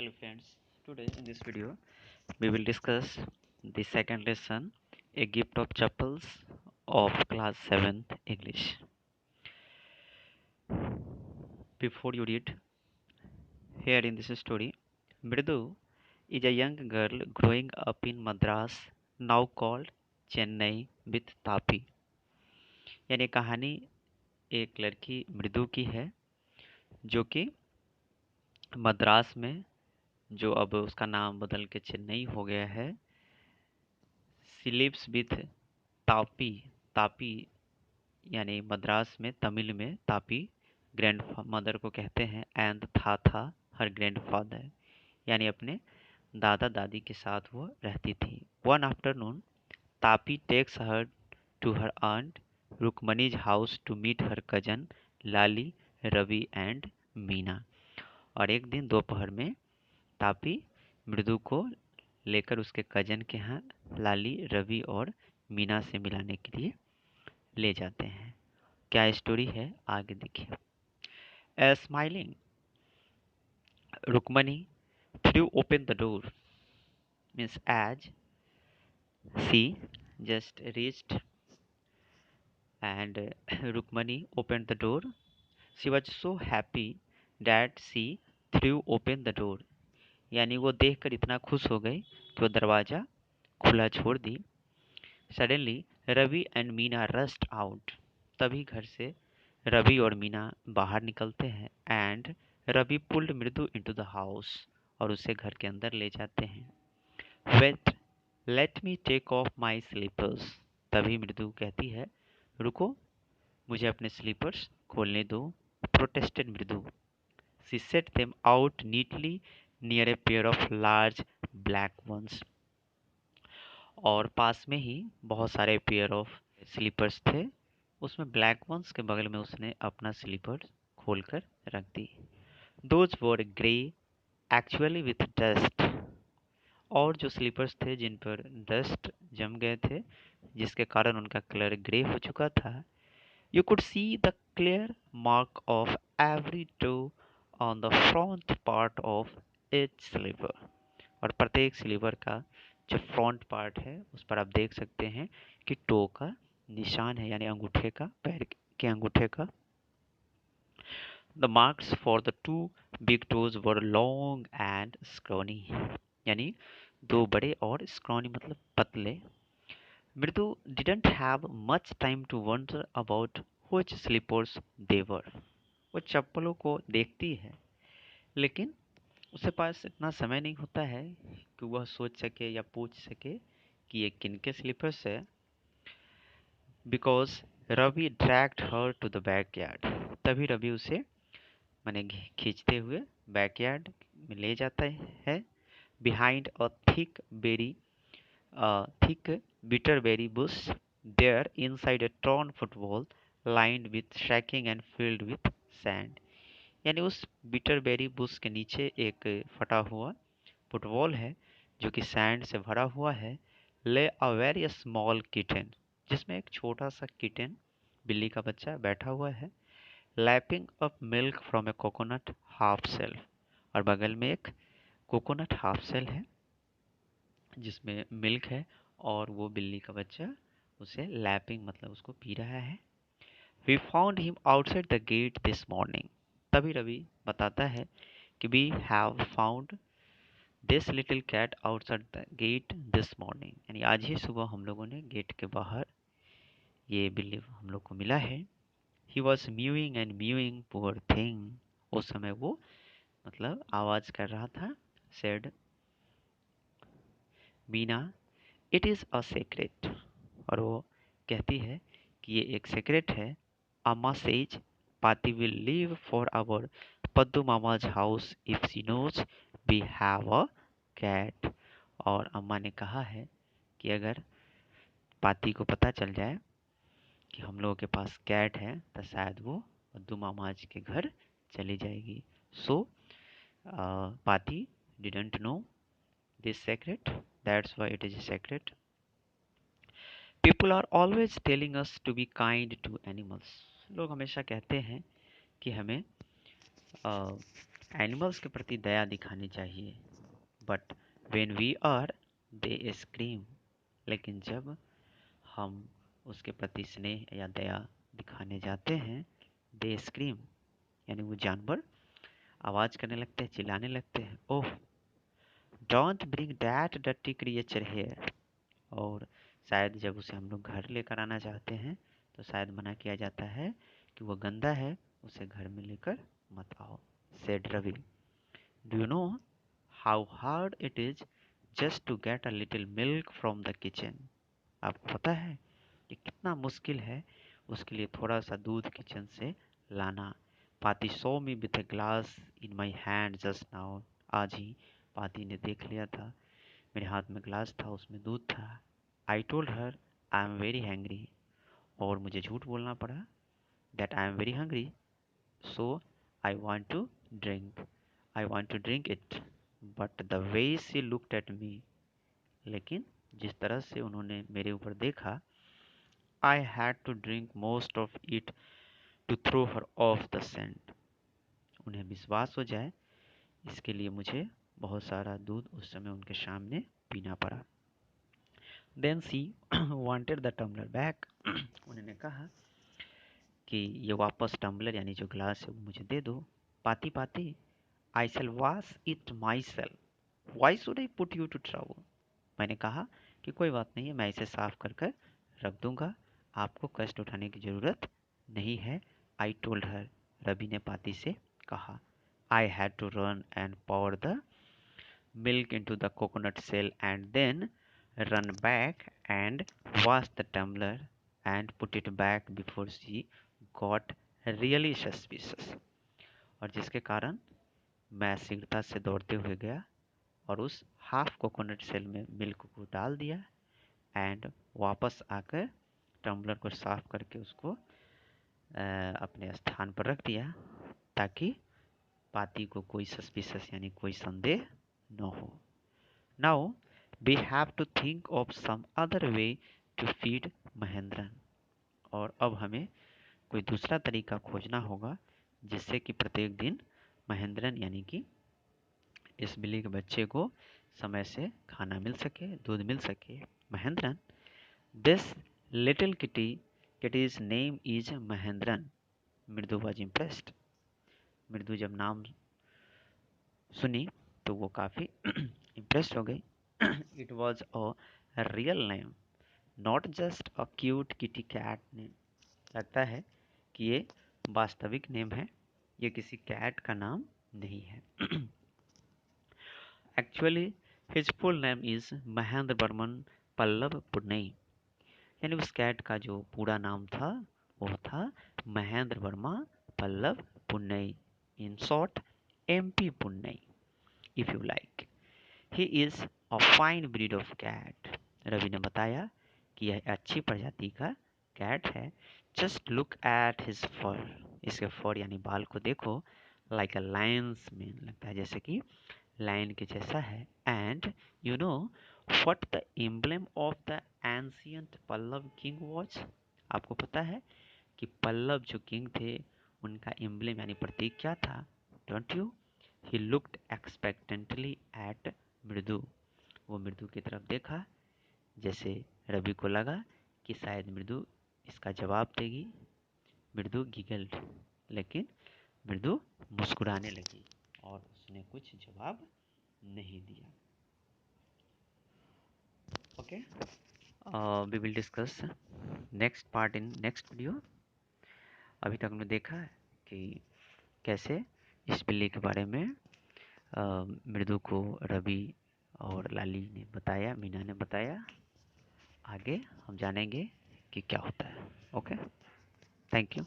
Hello friends, today in this video we will discuss the second lesson, A Gift of Chapels of class 7th English. Before you read, here in this story, Mridu is a young girl growing up in Madras, now called Chennai with Tapi. यानी कहानी एक लड़की मृदु की है जो कि मद्रास में, जो अब उसका नाम बदल के चेन्नई हो गया है, she lives with Tapi. Tapi यानी मद्रास में तमिल में तापी ग्रैंड मदर को कहते हैं, एंड था हर ग्रैंड फादर यानी अपने दादा दादी के साथ वो रहती थी. One afternoon Tapi takes her to her aunt Rukmini's house to meet her cousin Lali, Ravi and Meena. और एक दिन दोपहर में तापी मृदु को लेकर उसके कजन के यहाँ लाली, रवि और मीना से मिलाने के लिए ले जाते हैं. क्या स्टोरी है आगे देखिए. A smiling Rukmani threw open the door. Means as she just reached and Rukmani opened the door, she was so happy that she threw open the door. यानी वो देखकर इतना खुश हो गई कि वो दरवाज़ा खुला छोड़ दी. Suddenly Ravi and Meena rushed out. तभी घर से रवि और मीना बाहर निकलते हैं. And Ravi pulled Mridu into the house और उसे घर के अंदर ले जाते हैं. Wait, let me take off my slippers. तभी मृदु कहती है, रुको, मुझे अपने स्लीपर्स खोलने दो. Protested Mridu. She set them out neatly near a pair of large black ones. और पास में ही बहुत सारे पेयर ऑफ स्लीपर्स थे. उसमें ब्लैक वंस के बगल में उसने अपना स्लीपर खोलकर रख दी. Those were grey actually with dust. और जो स्लीपर्स थे जिन पर डस्ट जम गए थे, जिसके कारण उनका कलर ग्रे हो चुका था. You could see the clear mark of every toe on the front part of each slipper. और प्रत्येक स्लीपर का जो फ्रंट पार्ट है उस पर आप देख सकते हैं कि टो का निशान है, यानी अंगूठे का, पैर के अंगूठे का. The marks for the two big toes were long and skinny. यानी दो बड़े और स्क्रॉनी मतलब पतले. Mridu didn't have much time to wonder about which slippers they were. वो चप्पलों को देखती है, लेकिन उसके पास इतना समय नहीं होता है कि वह सोच सके या पूछ सके कि ये किनके स्लीपर्स है. Because Ravi dragged her to the backyard. तभी रवि उसे मैंने खींचते हुए बैकयार्ड में ले जाता है. Behind a thick bitterberry bush there inside a torn footwall lined with shrieking and filled with sand. यानी उस बिटरबेरी बुश के नीचे एक फटा हुआ फुटबॉल है जो कि सैंड से भरा हुआ है. ले अ वेरी स्मॉल किटन, जिसमें एक छोटा सा किटन, बिल्ली का बच्चा, बैठा हुआ है. Lapping up milk from a coconut half shell. और बगल में एक कोकोनट हाफ सेल है जिसमें मिल्क है, और वो बिल्ली का बच्चा उसे लैपिंग मतलब उसको पी रहा है. We found him outside the gate this morning. तभी रवि बताता है कि we have found this little cat outside the gate this morning. यानी आज ही सुबह हम लोगों ने गेट के बाहर ये बिल्ली हम लोग को मिला है. He was mowing and mowing poor thing. उस समय वो मतलब आवाज कर रहा था. Said Meena, it is a secret. और वो कहती है कि ये एक सीक्रेट है. Amma says Paati will leave for our Paddu Mama's house if she knows we have a cat. और अम्मा ने कहा है कि अगर पाती को पता चल जाए कि हम लोगों के पास कैट है तो शायद वो पद्दू मामाज के घर चली जाएगी. So Paati didn't know this secret, that's why it is a secret. People are always telling us to be kind to animals. लोग हमेशा कहते हैं कि हमें एनिमल्स के प्रति दया दिखानी चाहिए, but when we are they scream, लेकिन जब हम उसके प्रति स्नेह या दया दिखाने जाते हैं, दे स्क्रीम यानी वो जानवर आवाज़ करने लगते हैं, चिल्लाने लगते हैं, oh don't bring that dirty creature here. और शायद जब उसे हम लोग घर लेकर आना चाहते हैं तो शायद मना किया जाता है कि वो गंदा है, उसे घर में लेकर मत आओ, said Ravi. Do you know how hard it is just to get a little milk from the kitchen? आपको पता है कि कितना मुश्किल है उसके लिए थोड़ा सा दूध किचन से लाना। Paati saw me with a glass in my hand just now. आज ही पाती ने देख लिया था, मेरे हाथ में ग्लास था, उसमें दूध था। I told her I am very hungry, और मुझे झूठ बोलना पड़ा that I am very hungry, so I want to drink, I want to drink it, but the way she looked at me, लेकिन जिस तरह से उन्होंने मेरे ऊपर देखा, I had to drink most of it to throw her off the scent. उन्हें विश्वास हो जाए इसके लिए मुझे बहुत सारा दूध उस समय उनके सामने पीना पड़ा। Then she wanted the tumbler back. उन्होंने कहा कि ये वापस टम्बलर यानी जो ग्लास है वो मुझे दे दो। Paati Paati, I shall wash it myself, why should I put you to trouble. मैंने कहा कि कोई बात नहीं है, मैं इसे साफ कर कर रख दूंगा, आपको कष्ट उठाने की ज़रूरत नहीं है। आई टोल्ड हर, रवि ने पाती से कहा। I had to run and pour the milk into the coconut shell and then run back and wash the tumbler and put it back before she got really suspicious। और जिसके कारण मैं शीघ्रता से दौड़ते हुए गया और उस हाफ कोकोनट शेल में मिल्क को डाल दिया एंड वापस आकर टम्बलर को साफ करके उसको अपने स्थान पर रख दिया ताकि पाती को कोई सस्पिशस यानी कोई संदेह न हो। Now we have to think of some other way to feed Mahendran. और अब हमें कोई दूसरा तरीका खोजना होगा जिससे कि प्रत्येक दिन महेंद्रन यानी कि इस बिल्ली के बच्चे को समय से खाना मिल सके, दूध मिल सके। Mahendran, this little kitty's name is Mahendran. मृदु वॉज इम्प्रेस्ड। मृदु जब नाम सुनी तो वो काफ़ी इम्प्रेस्ड हो गई। It was a real name, not just a cute kitty cat name. लगता है कि ये वास्तविक नेम है, ये किसी कैट का नाम नहीं है। Actually his full name is Mahendra Barman Pallav Punnai. यानी उस कैट का जो पूरा नाम था वो था Mahendra Varma Pallava Punnai, in short MP Punnai if you like. He is a fine breed of cat. Ravi ने बताया कि यह अच्छी प्रजाति का कैट है। Just look at his fur. इसके फर यानी बाल को देखो, लाइक अ लायंस में, लगता है जैसे कि लायन के जैसा है। And you know what the emblem of the ancient Pallava king was. आपको पता है कि पल्लव जो किंग थे उनका एम्ब्लेम यानी प्रतीक क्या था? Don't you? He looked expectantly at Mridu. वो मृदु की तरफ देखा, जैसे रवि को लगा कि शायद मृदु इसका जवाब देगी। मृदु गिगल्ड, लेकिन मृदु मुस्कुराने लगी और उसने कुछ जवाब नहीं दिया। Okay, we will discuss next part in next video. अभी तक हमने देखा है कि कैसे इस बिल्ली के बारे में मृदु को रवि और लाली ने बताया, मीना ने बताया। आगे हम जानेंगे कि क्या होता है। Okay, thank you.